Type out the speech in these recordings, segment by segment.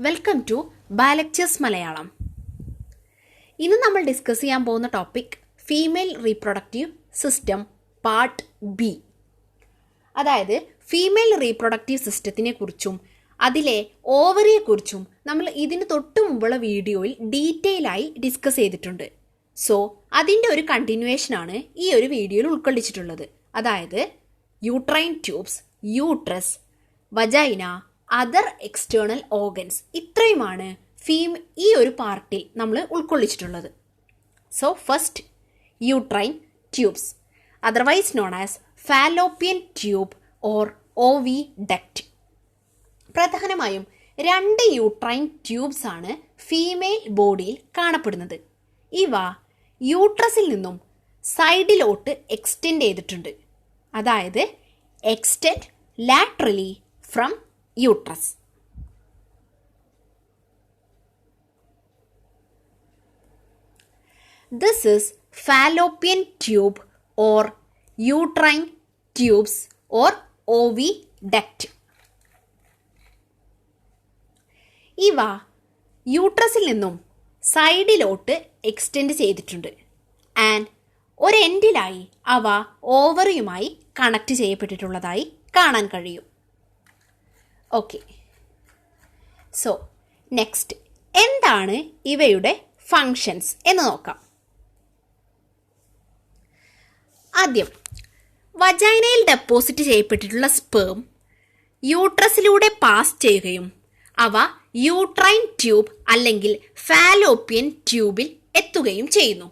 Welcome to ബയോലെക്ചേഴ്സ് Malayalam. ഇന്ന് നമ്മൾ discuss ചെയ്യാൻ പോകുന്ന topic female reproductive system part B. അതായത് ഫീമെയിൽ റീപ്രൊഡക്റ്റീവ് സിസ്റ്റത്തിനെ കുറിച്ചും അതിലെ ഓവറിയെക്കുറിച്ചും നമ്മൾ ഇതിന് തൊട്ട് മുമ്പുള്ള വീഡിയോയിൽ ഡീറ്റെയിൽ ആയി ഡിസ്കസ് ചെയ്തിട്ടുണ്ട്. സോ അതിൻ്റെ ഒരു കണ്ടിന്യൂവേഷനാണ് ഈ ഒരു വീഡിയോയിൽ ഉൾക്കൊള്ളിച്ചിട്ടുള്ളത്. അതായത് uterine tubes, uterus, vagina, other external organs, ഇത്രയുമാണ് ഈ ഒരു പാർട്ടിൽ നമ്മൾ ഉൾക്കൊള്ളിച്ചിട്ടുള്ളത്. So first, uterine tubes, otherwise known as Fallopian tube or oviduct. പ്രധാനമായും 2 യൂട്രൈൻ ട്യൂബ്സ് ആണ് ഫീമെയിൽ ബോഡിയിൽ കാണപ്പെടുന്നത്. ഇവ യൂട്രസിൽ നിന്നും സൈഡിലോട്ട് എക്സ്റ്റെൻഡ് ചെയ്തിട്ടുണ്ട്. അതായത് extend laterally from uterus. This is fallopian tube or uterine tubes or oviduct. ഇവ യൂട്രസിൽ നിന്നും സൈഡിലോട്ട് എക്സ്റ്റെൻഡ് ചെയ്തിട്ടുണ്ട്. ആൻഡ് ഒരു എൻഡിലായി അവ ഓവറിയുമായി കണക്ട് ചെയ്യപ്പെട്ടിട്ടുള്ളതായി കാണാൻ കഴിയും. ഓക്കെ, സോ നെക്സ്റ്റ് എന്താണ് ഇവയുടെ ഫങ്ഷൻസ് എന്ന് നോക്കാം. ആദ്യം, വജൈനയിൽ ഡെപ്പോസിറ്റ് ചെയ്യപ്പെട്ടിട്ടുള്ള സ്പേം യൂട്രസിലൂടെ പാസ് ചെയ്യുകയും അവ യൂട്രൈൻ ട്യൂബ് അല്ലെങ്കിൽ ഫാലോപ്പിയൻ ട്യൂബിൽ എത്തുകയും ചെയ്യുന്നു.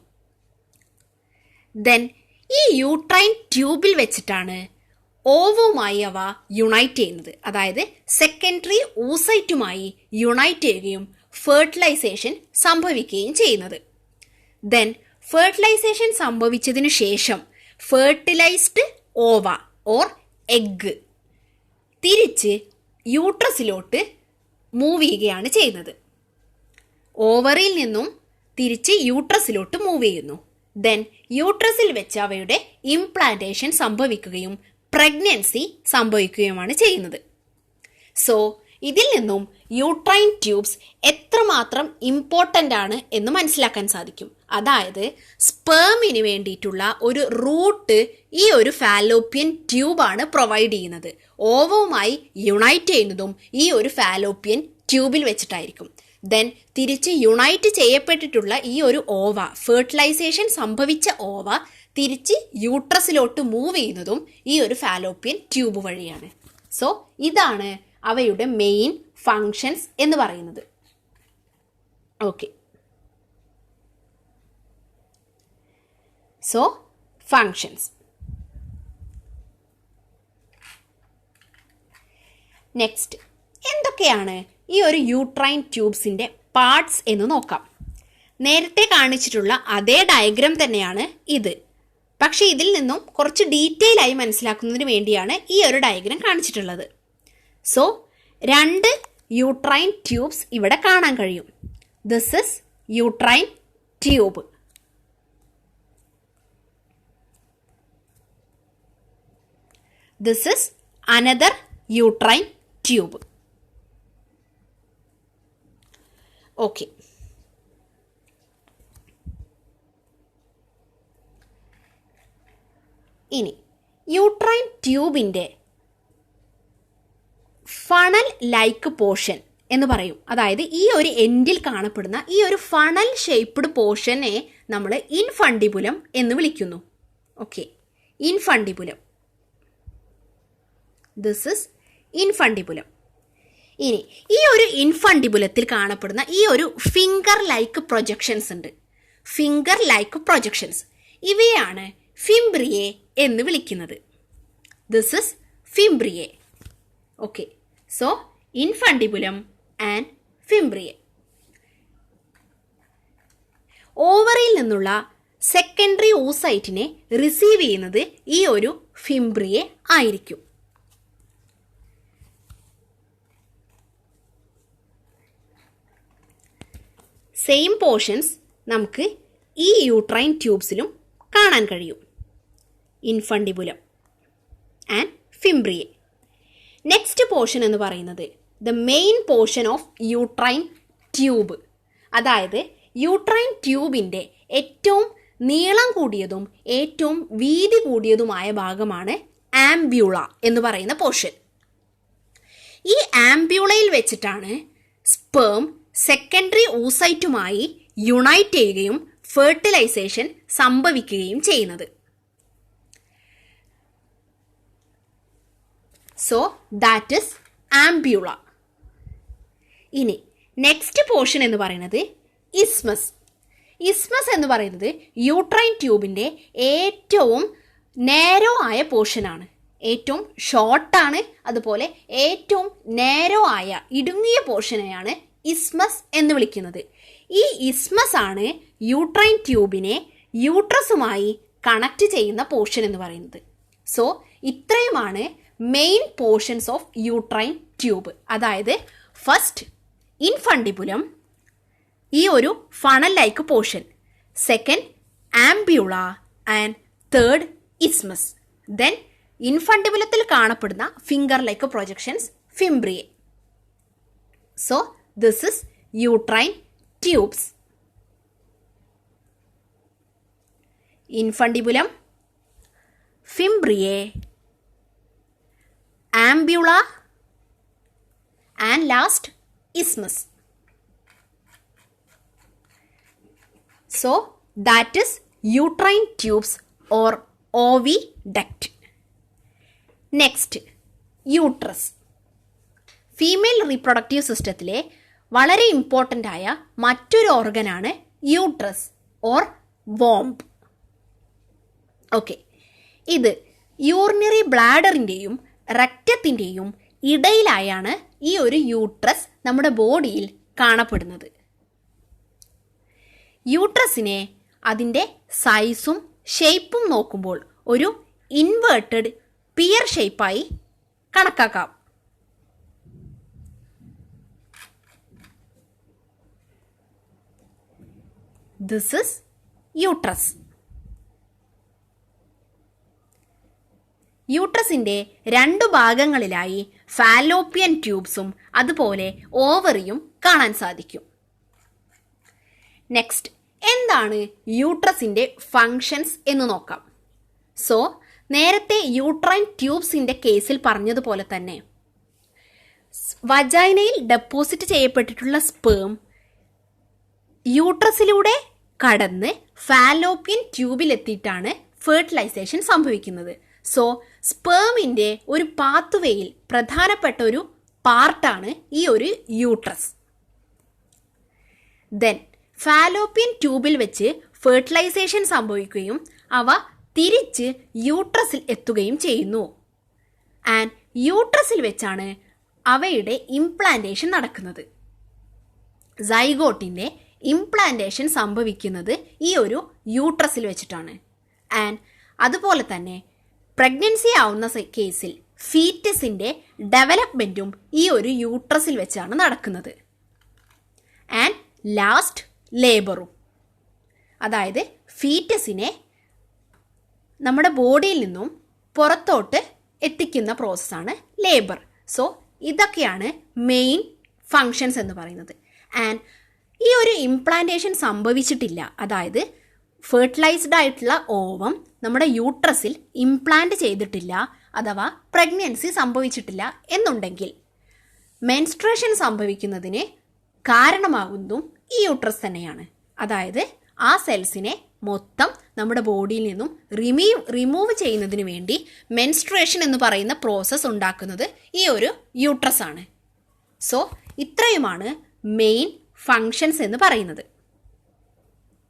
ദെൻ ഈ യൂട്രൈൻ ട്യൂബിൽ വെച്ചിട്ടാണ് ഓവുമായി അവ യുണൈറ്റ് ചെയ്യുന്നത്. അതായത് സെക്കൻഡറി ഊസൈറ്റുമായി യുണൈറ്റ് ചെയ്യുകയും ഫെർട്ടിലൈസേഷൻ സംഭവിക്കുകയും ചെയ്യുന്നത്. ദെൻ ഫെർട്ടിലൈസേഷൻ സംഭവിച്ചതിനു ശേഷം ഫെർട്ടിലൈസ്ഡ് ഓവ ഓർ എഗ്ഗ് തിരിച്ച് യൂട്രസിലോട്ട് മൂവ് ചെയ്യുകയാണ് ചെയ്യുന്നത്. ഓവറിൽ നിന്നും തിരിച്ച് യൂട്രസിലോട്ട് മൂവ് ചെയ്യുന്നു. ദെൻ യൂട്രസിൽ വെച്ച് അവയുടെ ഇംപ്ലാന്റേഷൻ സംഭവിക്കുകയും പ്രഗ്നൻസി സംഭവിക്കുകയുമാണ് ചെയ്യുന്നത്. സോ ഇതിൽ നിന്നും യൂട്രൈൻ ട്യൂബ്സ് എത്രമാത്രം ഇമ്പോർട്ടൻ്റ് ആണ് എന്ന് മനസ്സിലാക്കാൻ സാധിക്കും. അതായത് സ്പേമിന് വേണ്ടിയിട്ടുള്ള ഒരു റൂട്ട് ഈ ഒരു ഫാലോപ്പിയൻ ട്യൂബാണ് പ്രൊവൈഡ് ചെയ്യുന്നത്. ഓവവുമായി യുണൈറ്റ് ചെയ്യുന്നതും ഈ ഒരു ഫാലോപ്പിയൻ ട്യൂബിൽ വെച്ചിട്ടായിരിക്കും. ദെൻ തിരിച്ച് യുണൈറ്റ് ചെയ്യപ്പെട്ടിട്ടുള്ള ഈ ഒരു ഓവ, ഫെർട്ടിലൈസേഷൻ സംഭവിച്ച ഓവ തിരിച്ച് യൂട്രസിലോട്ട് മൂവ് ചെയ്യുന്നതും ഈ ഒരു ഫാലോപ്പിയൻ ട്യൂബ് വഴിയാണ്. സോ ഇതാണ് അവയുടെ മെയിൻ ഫങ്ഷൻസ് എന്ന് പറയുന്നത്. Okay, so functions. നെക്സ്റ്റ്, എന്തൊക്കെയാണ് ഈ ഒരു യൂട്രൈൻ ട്യൂബ്സിൻ്റെ പാർട്സ് എന്ന് നോക്കാം. നേരത്തെ കാണിച്ചിട്ടുള്ള അതേ ഡയഗ്രാം തന്നെയാണ് ഇത്. പക്ഷേ ഇതിൽ നിന്നും കുറച്ച് ഡീറ്റെയിൽ ആയി മനസ്സിലാക്കുന്നതിന് വേണ്ടിയാണ് ഈ ഒരു ഡയഗ്രാം കാണിച്ചിട്ടുള്ളത്. സോ 2 യൂട്രൈൻ ട്യൂബ്സ് ഇവിടെ കാണാൻ കഴിയും. This is uterine tube. This is another uterine tube. Okay, ഇനി യൂട്രൈൻ ട്യൂബിൻ്റെ ഫണൽ ലൈക്ക് പോർഷൻ എന്ന് പറയും. അതായത് ഈ ഒരു എൻഡിൽ കാണപ്പെടുന്ന ഈ ഒരു ഫണൽ ഷേപ്പ്ഡ് പോർഷനെ നമ്മൾ ഇൻഫണ്ടിബുലം എന്ന് വിളിക്കുന്നു. Okay, infundibulum. This is infundibulum. ഇനി ഈ ഒരു ഇൻഫണ്ടിബുലത്തിൽ കാണപ്പെടുന്ന ഈ ഒരു ഫിംഗർ ലൈക്ക് പ്രൊജക്ഷൻസ് ഉണ്ട്. ഫിംഗർ ലൈക്ക് പ്രൊജക്ഷൻസ് ഇവയാണ് ഫിംബ്രിയെ എന്ന് വിളിക്കുന്നത്. This is fimbriae. Okay, so infundibulum and fimbriae. ഓവറിൽ നിന്നുള്ള സെക്കൻഡറി oocyteനെ റിസീവ് ചെയ്യുന്നത് ഈ ഒരു ഫിംബ്രിയെ ആയിരിക്കും. സെയിം പോർഷൻസ് നമുക്ക് ഈ യൂട്രൈൻ ട്യൂബ്സിലും കാണാൻ കഴിയും. Infundibulum and fimbriae. Next portion എന്ന് പറയുന്നത് the main portion of uterine tube. അതായത് യൂട്രൈൻ ട്യൂബിൻ്റെ ഏറ്റവും നീളം കൂടിയതും ഏറ്റവും വീതി കൂടിയതുമായ ഭാഗമാണ് ആംബ്യൂള എന്ന് പറയുന്ന പോർഷൻ. ഈ ആംബ്യൂളയിൽ വെച്ചിട്ടാണ് സ്പേം സെക്കൻഡറി oocyteുമായി യുണൈറ്റ് ചെയ്യുകയും ഫെർട്ടിലൈസേഷൻ സംഭവിക്കുകയും ചെയ്യുന്നത്. So that is ampulla. ഇനി നെക്സ്റ്റ് പോർഷൻ എന്ന് പറയുന്നത് ഇസ്മസ്. ഇസ്മസ് എന്ന് പറയുന്നത് യൂട്രൈൻ ട്യൂബിൻ്റെ ഏറ്റവും നേരോ ആയ പോർഷനാണ്. ഏറ്റവും ഷോർട്ടാണ്, അതുപോലെ ഏറ്റവും നേരോ ആയ ഇടുങ്ങിയ പോർഷനെയാണ് ഇസ്മസ് എന്ന് വിളിക്കുന്നത്. ഈ ഇസ്മസ് ആണ് യൂട്രൈൻ ട്യൂബിനെ യൂട്രസുമായി കണക്ട് ചെയ്യുന്ന പോർഷൻ എന്ന് പറയുന്നത്. സോ ഇത്രയുമാണ് main portions of uterine tube. അതായത് ഫസ്റ്റ് ഇൻഫണ്ടിബുലം, ഈ ഒരു funnel like portion, second ampulla and third isthmus, then ഇൻഫണ്ടിബുലത്തിൽ കാണപ്പെടുന്ന finger like projections fimbriae. So this is uterine tubes. Infundibulum, fimbriae, ampulla and last isthmus. So that is uterine tubes or oviduct. Next, uterus. Female reproductive സിസ്റ്റത്തിലെ വളരെ important ആയ മറ്റൊരു ഓർഗനാണ് uterus or womb. Okay, ഇത് urinary ബ്ലാഡറിൻ്റെയും റക്റ്റത്തിൻ്റെയും ഇടയിലായാണ് ഈ ഒരു uterus നമ്മുടെ ബോഡിയിൽ കാണപ്പെടുന്നത്. യൂട്രസിനെ അതിൻ്റെ സൈസും ഷേപ്പും നോക്കുമ്പോൾ ഒരു ഇൻവേർട്ടഡ് പിയർ ഷേപ്പായി കണക്കാക്കാം. This is uterus. യൂട്രസിൻ്റെ രണ്ടു ഭാഗങ്ങളിലായി ഫാലോപ്പിയൻ ട്യൂബ്സും അതുപോലെ ഓവറിയും കാണാൻ സാധിക്കും. നെക്സ്റ്റ്, എന്താണ് യൂട്രസിൻ്റെ ഫങ്ഷൻസ് എന്ന് നോക്കാം. സോ നേരത്തെ യൂട്രൈൻ ട്യൂബ്സിൻ്റെ കേസിൽ പറഞ്ഞതുപോലെ തന്നെ വജൈനയിൽ ഡെപ്പോസിറ്റ് ചെയ്യപ്പെട്ടിട്ടുള്ള സ്പേം യൂട്രസിലൂടെ കടന്ന് ഫാലോപ്പിയൻ ട്യൂബിലെത്തിയിട്ടാണ് ഫെർട്ടിലൈസേഷൻ സംഭവിക്കുന്നത്. സോ സ്പേമിൻ്റെ ഒരു പാത്വേയിൽ പ്രധാനപ്പെട്ട ഒരു പാർട്ടാണ് ഈ ഒരു യൂട്രസ്. ദെൻ ഫാലോപ്പിയൻ ട്യൂബിൽ വെച്ച് ഫെർട്ടിലൈസേഷൻ സംഭവിക്കുകയും അവ തിരിച്ച് യൂട്രസിൽ എത്തുകയും ചെയ്യുന്നു. ആൻഡ് യൂട്രസിൽ വെച്ചാണ് അവയുടെ ഇംപ്ലാന്റേഷൻ നടക്കുന്നത്. സൈഗോട്ടിൻ്റെ ഇംപ്ലാന്റേഷൻ സംഭവിക്കുന്നത് ഈ ഒരു യൂട്രസിൽ വെച്ചിട്ടാണ്. ആൻഡ് അതുപോലെ തന്നെ പ്രഗ്നൻസി ആവുന്ന കേസിൽ ഫീറ്റസിൻ്റെ ഡെവലപ്മെൻറ്റും ഈ ഒരു യൂട്രസിൽ വെച്ചാണ് നടക്കുന്നത്. ആൻഡ് ലാസ്റ്റ് ലേബറും, അതായത് ഫീറ്റസിനെ നമ്മുടെ ബോഡിയിൽ നിന്നും പുറത്തോട്ട് എത്തിക്കുന്ന പ്രോസസ്സാണ് ലേബർ. സോ ഇതൊക്കെയാണ് മെയിൻ ഫങ്ഷൻസ് എന്ന് പറയുന്നത്. ആൻഡ് ഈ ഒരു ഇംപ്ലാന്റേഷൻ സംഭവിച്ചിട്ടില്ല, അതായത് ഫെർട്ടിലൈസ്ഡ് ആയിട്ടുള്ള ഓവം നമ്മുടെ യൂട്രസിൽ ഇംപ്ലാന്റ് ചെയ്തിട്ടില്ല അഥവാ പ്രഗ്നൻസി സംഭവിച്ചിട്ടില്ല എന്നുണ്ടെങ്കിൽ മെൻസ്ട്രേഷൻ സംഭവിക്കുന്നതിന് കാരണമാകുന്നതും ഈ യൂട്രസ് തന്നെയാണ്. അതായത് ആ സെൽസിനെ മൊത്തം നമ്മുടെ ബോഡിയിൽ നിന്നും റിമൂവ് ചെയ്യുന്നതിന് വേണ്ടി മെൻസ്ട്രേഷൻ എന്ന് പറയുന്ന പ്രോസസ്സ് ഉണ്ടാക്കുന്നത് ഈ ഒരു യൂട്രസ് ആണ്. സോ ഇത്രയുമാണ് മെയിൻ ഫങ്ഷൻസ് എന്ന് പറയുന്നത്.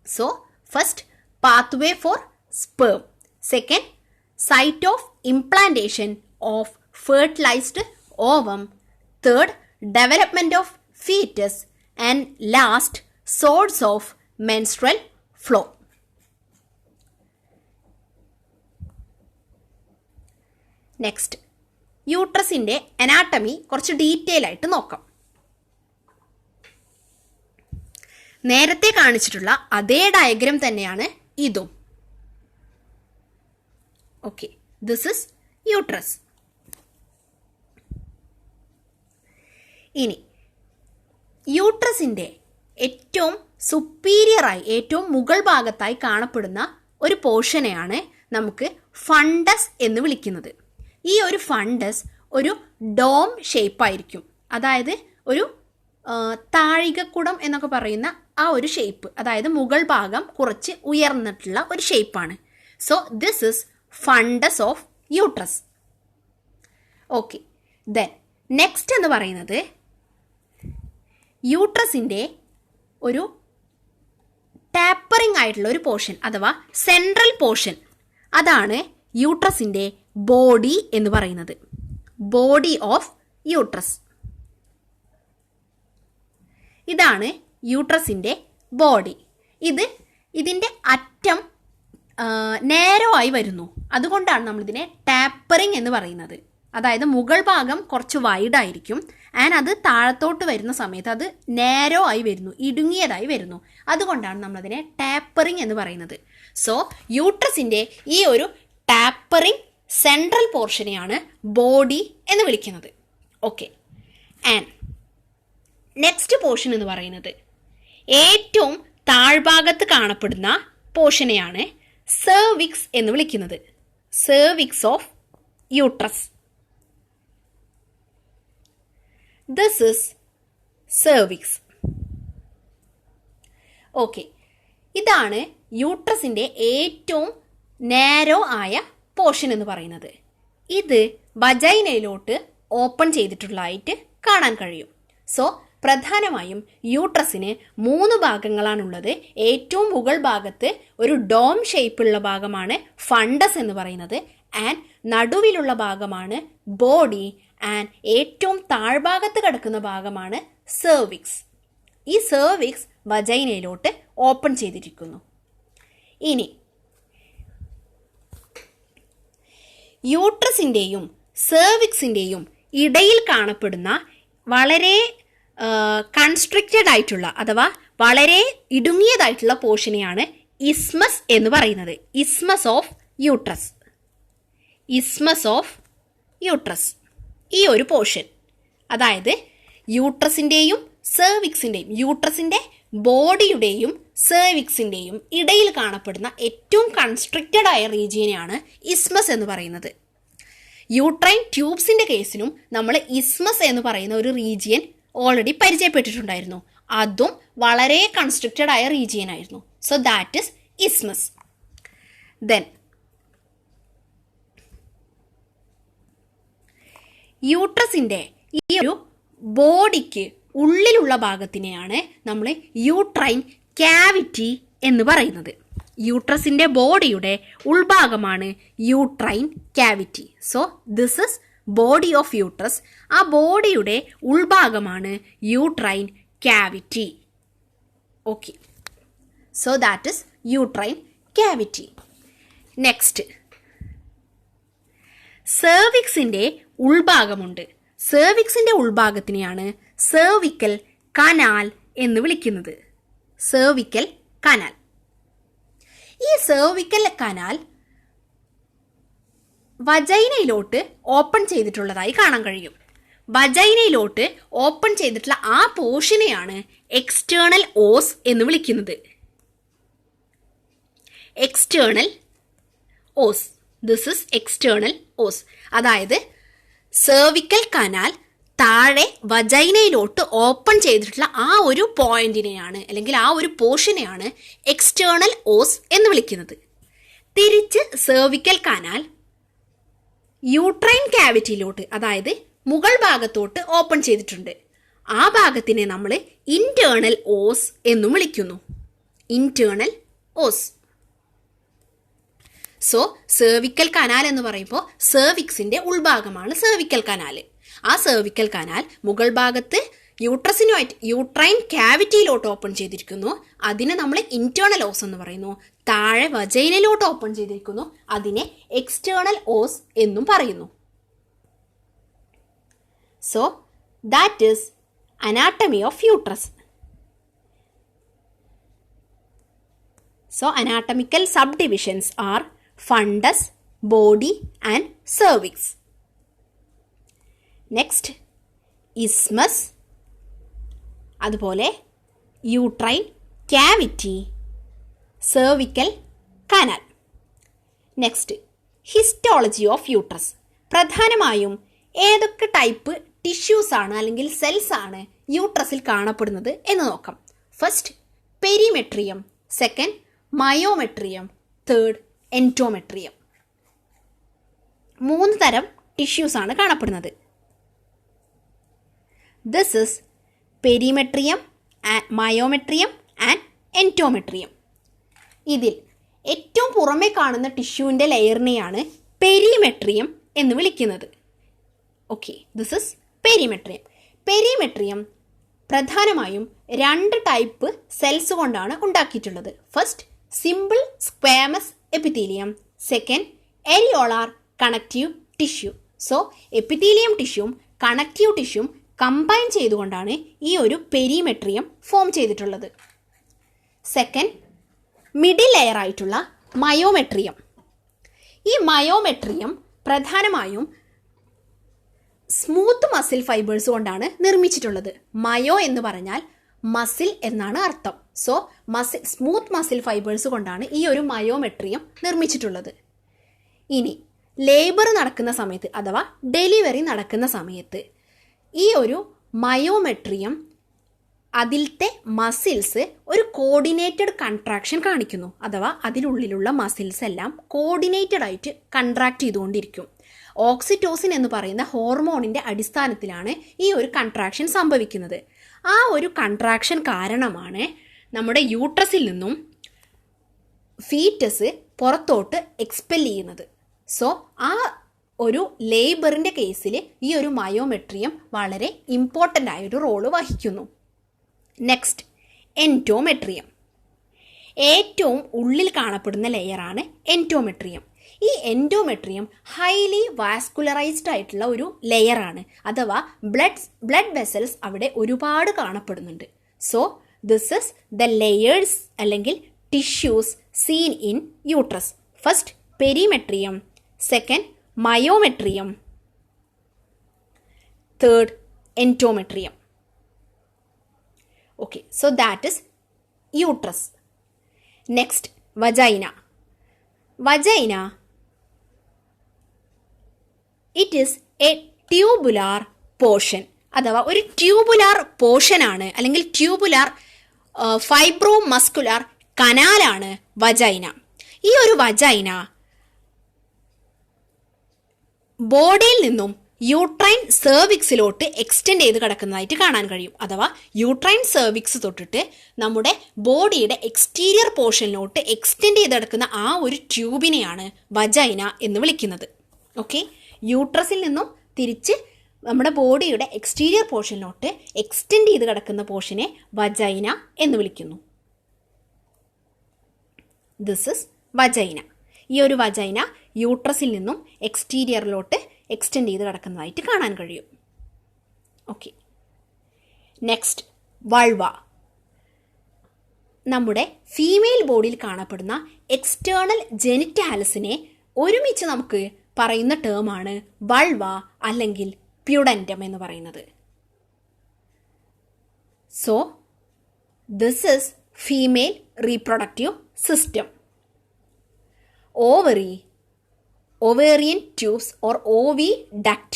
So first, pathway for sperm. Second, site of implantation of fertilized ovum. Third, development of fetus. And last, source of menstrual flow. Next, യൂട്രസിൻ്റെ അനാട്ടമി കുറച്ച് ഡീറ്റെയിൽ ആയിട്ട് നോക്കാം. നേരത്തെ കാണിച്ചിട്ടുള്ള അതേ ഡയഗ്രം തന്നെയാണ് ഇതും. Okay, this is uterus. ഇനി യൂട്രസിൻ്റെ ഏറ്റവും സുപ്പീരിയറായി ഏറ്റവും മുകൾ ഭാഗത്തായി കാണപ്പെടുന്ന ഒരു പോർഷനെയാണ് നമുക്ക് ഫണ്ടസ് എന്ന് വിളിക്കുന്നത്. ഈ ഒരു ഫണ്ടസ് ഒരു ഡോം ഷേപ്പായിരിക്കും, അതായത് ഒരു താഴികക്കുടം എന്നൊക്കെ പറയുന്ന ആ ഒരു ഷേപ്പ്, അതായത് മുകൾ ഭാഗം കുറച്ച് ഉയർന്നിട്ടുള്ള ഒരു ഷേപ്പാണ്. So this is fundus of uterus. Okay, then next എന്ന് പറയുന്നത് യൂട്രസിൻ്റെ ഒരു ടാപ്പറിംഗ് ആയിട്ടുള്ള ഒരു പോർഷൻ അഥവാ സെൻട്രൽ പോർഷൻ, അതാണ് യൂട്രസിൻ്റെ ബോഡി എന്ന് പറയുന്നത്. ബോഡി ഓഫ് യൂട്രസ്, ഇതാണ് യൂട്രസിൻ്റെ ബോഡി. ഇതിൻ്റെ അറ്റം നേരോ ആയി വരുന്നു, അതുകൊണ്ടാണ് നമ്മളിതിനെ ടാപ്പറിംഗ് എന്ന് പറയുന്നത്. അതായത് മുകൾ ഭാഗം കുറച്ച് വൈഡായിരിക്കും ആൻഡ് അത് താഴത്തോട്ട് വരുന്ന സമയത്ത് അത് നേരോ ആയി വരുന്നു, ഇടുങ്ങിയതായി വരുന്നു, അതുകൊണ്ടാണ് നമ്മളതിനെ ടാപ്പറിംഗ് എന്ന് പറയുന്നത്. സോ യൂട്രസിൻ്റെ ഈ ഒരു ടാപ്പറിംഗ് സെൻട്രൽ പോർഷനെയാണ് ബോഡി എന്ന് വിളിക്കുന്നത്. ഓക്കെ, ആൻഡ് നെക്സ്റ്റ് പോർഷൻ എന്ന് പറയുന്നത് ഏറ്റവും താഴ്ഭാഗത്ത് കാണപ്പെടുന്ന പോർഷനെയാണ് സെർവിക്സ് എന്ന് വിളിക്കുന്നത്. Cervix of uterus. This is cervix. Okay, ഇതാണ് യൂട്രസിൻ്റെ ഏറ്റവും നാരോ ആയ പോർഷൻ എന്ന് പറയുന്നത്. ഇത് വജൈനയിലോട്ട് ഓപ്പൺ ചെയ്തിട്ടുള്ളതായിട്ട് കാണാൻ കഴിയും. സോ പ്രധാനമായും യൂട്രസിന് 3 ഭാഗങ്ങളാണുള്ളത്. ഏറ്റവും മുകൾ ഭാഗത്ത് ഒരു ഡോം ഷേപ്പുള്ള ഭാഗമാണ് ഫണ്ടസ് എന്ന് പറയുന്നത്, ആൻഡ് നടുവിലുള്ള ഭാഗമാണ് ബോഡി, ആൻഡ് ഏറ്റവും താഴ്ഭാഗത്ത് കിടക്കുന്ന ഭാഗമാണ് സെർവിക്സ്. ഈ സെർവിക്സ് വജൈനയിലോട്ട് ഓപ്പൺ ചെയ്തിരിക്കുന്നു. ഇനി യൂട്രസിൻ്റെയും സെർവിക്സിൻ്റെയും ഇടയിൽ കാണപ്പെടുന്ന വളരെ കൺസ്ട്രിക്റ്റഡ് ആയിട്ടുള്ള അഥവാ വളരെ ഇടുങ്ങിയതായിട്ടുള്ള പോർഷനെയാണ് ഇസ്മസ് എന്ന് പറയുന്നത്. ഇസ്മസ് ഓഫ് യൂട്രസ്. ഇസ്മസ് ഓഫ് യൂട്രസ്, ഈ ഒരു പോർഷൻ, അതായത് യൂട്രസിൻ്റെയും സെർവിക്സിൻ്റെയും യൂട്രസിൻ്റെ ബോഡിയുടെയും സെർവിക്സിൻ്റെയും ഇടയിൽ കാണപ്പെടുന്ന ഏറ്റവും കൺസ്ട്രിക്റ്റഡ് ആയ റീജിയനെയാണ് ഇസ്മസ് എന്ന് പറയുന്നത്. യൂട്രൈൻ ട്യൂബ്സിൻ്റെ കേസിലും നമ്മൾ ഇസ്മസ് എന്ന് പറയുന്ന ഒരു റീജിയൻ ഓൾറെഡി പരിചയപ്പെട്ടിട്ടുണ്ടായിരുന്നു. അതും വളരെ കൺസ്ട്രിക്റ്റഡ് ആയ റീജിയൻ ആയിരുന്നു. So that is isthmus. Then യൂട്രസിൻ്റെ ഈ ഒരു ബോഡിക്ക് ഉള്ളിലുള്ള ഭാഗത്തിനെയാണ് നമ്മൾ യൂട്രൈൻ ക്യാവിറ്റി എന്ന് പറയുന്നത്. യൂട്രസിൻ്റെ ബോഡിയുടെ ഉൾഭാഗമാണ് uterine cavity. So this is body of uterus. ആ ബോഡിയുടെ ഉൾഭാഗമാണ് uterine cavity. Okay, so that is uterine cavity. Next, സെർവിക്സിൻ്റെ ഉൾഭാഗമുണ്ട്. സെർവിക്സിൻ്റെ ഉൾഭാഗത്തിനെയാണ് സെർവിക്കൽ കനാൽ എന്ന് വിളിക്കുന്നത്. Cervical canal. ഈ സെർവിക്കൽ കനാൽ വജൈനയിലോട്ട് ഓപ്പൺ ചെയ്തിട്ടുള്ളതായി കാണാൻ കഴിയും. വജൈനയിലോട്ട് ഓപ്പൺ ചെയ്തിട്ടുള്ള ആ പോർഷനെയാണ് എക്സ്റ്റേണൽ ഓസ് എന്ന് വിളിക്കുന്നത്. External os. This is external os. അതായത് സെർവിക്കൽ കനാൽ താഴെ വജൈനയിലോട്ട് ഓപ്പൺ ചെയ്തിട്ടുള്ള ആ ഒരു പോയിന്റിനെയാണ് അല്ലെങ്കിൽ ആ ഒരു പോർഷനെയാണ് എക്സ്റ്റേണൽ ഓസ് എന്ന് വിളിക്കുന്നത്. തിരിച്ച് സെർവിക്കൽ കനാൽ യൂട്രൈൻ ക്യാവിറ്റിയിലോട്ട്, അതായത് മുകൾ ഭാഗത്തോട്ട് ഓപ്പൺ ചെയ്തിട്ടുണ്ട്. ആ ഭാഗത്തിനെ നമ്മൾ ഇന്റേണൽ ഓസ് എന്നും വിളിക്കുന്നു. Internal os. So cervical canal എന്ന് പറയുമ്പോൾ സെർവിക്സിന്റെ ഉൾഭാഗമാണ് സെർവിക്കൽ കനാൽ. ആ സെർവിക്കൽ കനാൽ മുകൾ ഭാഗത്ത് യൂട്രസിനുമായിട്ട് യൂട്രൈൻ ക്യാവിറ്റിയിലോട്ട് ഓപ്പൺ ചെയ്തിരിക്കുന്നു. അതിനെ നമ്മൾ ഇന്റേണൽ ഓസ് എന്ന് പറയുന്നു. താഴെ വജൈനയിലോട്ട് ഓപ്പൺ ചെയ്തിരിക്കുന്നു. അതിനെ എക്സ്റ്റേണൽ ഓസ് എന്നും പറയുന്നു. So that is anatomy of uterus. So anatomical subdivisions are fundus, body and cervix. Next, isthmus അതുപോലെ uterine cavity, cervical canal. Next, histology of uterus. പ്രധാനമായും ഏതൊക്കെ ടൈപ്പ് ടിഷ്യൂസ് ആണ് അല്ലെങ്കിൽ സെൽസ് ആണ് യൂട്രസിൽ കാണപ്പെടുന്നത് എന്ന് നോക്കാം. First, perimetrium. Second, myometrium. Third, endometrium. 3 തരം ടിഷ്യൂസ് ആണ് കാണപ്പെടുന്നത്. This is perimetrium, myometrium and endometrium. ഇതിൽ ഏറ്റവും പുറമെ കാണുന്ന ടിഷ്യൂവിൻ്റെ ലെയറിനെയാണ് പെരിമെട്രിയം എന്ന് വിളിക്കുന്നത്. Okay, this is perimetrium. Perimetrium പ്രധാനമായും 2 ടൈപ്പ് സെൽസ് കൊണ്ടാണ് ഉണ്ടാക്കിയിട്ടുള്ളത്. First, simple squamous epithelium. Second, areolar connective tissue. So epithelium ടിഷ്യൂവും കണക്റ്റീവ് ടിഷ്യൂവും കമ്പൈൻ ചെയ്തുകൊണ്ടാണ് ഈ ഒരു പെരിമെട്രിയം ഫോം ചെയ്തിട്ടുള്ളത്. സെക്കൻഡ്, മിഡിൽ ലെയർ ആയിട്ടുള്ള മയോമെട്രിയം. ഈ മയോമെട്രിയം പ്രധാനമായും സ്മൂത്ത് മസിൽ ഫൈബേഴ്സ് കൊണ്ടാണ് നിർമ്മിച്ചിട്ടുള്ളത്. മയോ എന്ന് പറഞ്ഞാൽ മസിൽ എന്നാണ് അർത്ഥം. സോ സ്മൂത്ത് മസിൽ ഫൈബേഴ്സ് കൊണ്ടാണ് ഈ ഒരു മയോമെട്രിയം നിർമ്മിച്ചിട്ടുള്ളത്. ഇനി ലേബർ നടക്കുന്ന സമയത്ത് അഥവാ ഡെലിവറി നടക്കുന്ന സമയത്ത് ഈ ഒരു മയോമെട്രിയം അതിലത്തെ മസിൽസ് ഒരു കോർഡിനേറ്റഡ് കൺട്രാക്ഷൻ കാണിക്കുന്നു. അഥവാ അതിനുള്ളിലുള്ള മസിൽസ് എല്ലാം കോർഡിനേറ്റഡ് ആയിട്ട് കൺട്രാക്ട് ചെയ്തുകൊണ്ടിരിക്കും. ഓക്സിറ്റോസിൻ എന്ന് പറയുന്ന ഹോർമോണിൻ്റെ അടിസ്ഥാനത്തിലാണ് ഈ ഒരു കൺട്രാക്ഷൻ സംഭവിക്കുന്നത്. ആ ഒരു കൺട്രാക്ഷൻ കാരണമാണ് നമ്മുടെ യൂട്രസിൽ നിന്നും ഫീറ്റസ് പുറത്തോട്ട് എക്സ്പെൽ ചെയ്യുന്നത്. സോ ആ ഒരു ലേബറിൻ്റെ കേസിൽ ഈ ഒരു മയോമെട്രിയം വളരെ ഇമ്പോർട്ടൻ്റ് ആയൊരു റോള് വഹിക്കുന്നു. Next, endometrium. ഏറ്റവും ഉള്ളിൽ കാണപ്പെടുന്ന ലെയറാണ് എൻഡോമെട്രിയം. ഈ എൻഡോമെട്രിയം ഹൈലി വാസ്കുലറൈസ്ഡ് ആയിട്ടുള്ള ഒരു ലെയറാണ്. അഥവാ ബ്ലഡ് വെസൽസ് അവിടെ ഒരുപാട് കാണപ്പെടുന്നുണ്ട്. So this is the layers അല്ലെങ്കിൽ tissues seen in uterus. First, perimetrium. Second, myometrium. Third, endometrium. Okay, so that is uterus. Next, vagina. Vagina, it is a tubular portion. അഥവാ ഒരു ട്യൂബുലാർ പോർഷൻ ആണ് അല്ലെങ്കിൽ tubular fibro muscular കനാലാണ് vagina. ഈ ഒരു vagina ബോഡിയിൽ നിന്നും uterine സെർവിക്സിലോട്ട് extend ചെയ്ത് കിടക്കുന്നതായിട്ട് കാണാൻ കഴിയും. അഥവാ യൂട്രൈൻ സെർവിക്സ് തൊട്ടിട്ട് നമ്മുടെ ബോഡിയുടെ എക്സ്റ്റീരിയർ പോർഷനിലോട്ട് എക്സ്റ്റെൻഡ് ചെയ്ത് കിടക്കുന്ന ആ ഒരു ട്യൂബിനെയാണ് വജൈന എന്ന് വിളിക്കുന്നത്. ഓക്കെ, യൂട്രസിൽ നിന്നും തിരിച്ച് നമ്മുടെ ബോഡിയുടെ എക്സ്റ്റീരിയർ പോർഷനിലോട്ട് എക്സ്റ്റെൻഡ് ചെയ്ത് കിടക്കുന്ന പോർഷനെ വജൈന എന്ന് വിളിക്കുന്നു. This is vagina. ഈ ഒരു വജൈന യൂട്രസിൽ നിന്നും എക്സ്റ്റീരിയറിലോട്ട് എക്സ്റ്റെൻഡ് ചെയ്ത് കിടക്കുന്നതായിട്ട് കാണാൻ കഴിയും. Okay, next, vulva. നമ്മുടെ ഫീമെയിൽ ബോഡിയിൽ കാണപ്പെടുന്ന എക്സ്റ്റേണൽ ജെനിറ്റാലിസിനെ ഒരുമിച്ച് നമുക്ക് പറയുന്ന ടേമാണ് വൾവ അല്ലെങ്കിൽ പ്യുഡൻറ്റം എന്ന് പറയുന്നത്. So this is female reproductive system. Ovary, ovarian tubes or oviduct,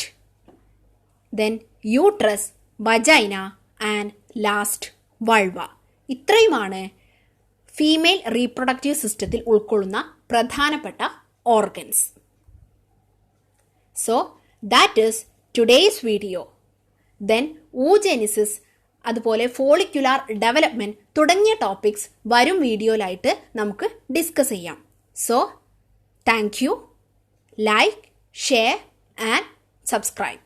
then uterus, vagina and last vulva. ഇത്രയുമാണ് ഫീമെയിൽ റീപ്രൊഡക്റ്റീവ് സിസ്റ്റത്തിൽ ഉൾക്കൊള്ളുന്ന പ്രധാനപ്പെട്ട organs. So that is today's video. Then oogenesis, അതുപോലെ ഫോളിക്കുലാർ ഡെവലപ്മെൻറ്റ് തുടങ്ങിയ ടോപ്പിക്സ് വരും വീഡിയോയിലായിട്ട് നമുക്ക് ഡിസ്കസ് ചെയ്യാം. So thank you. Like, share and subscribe.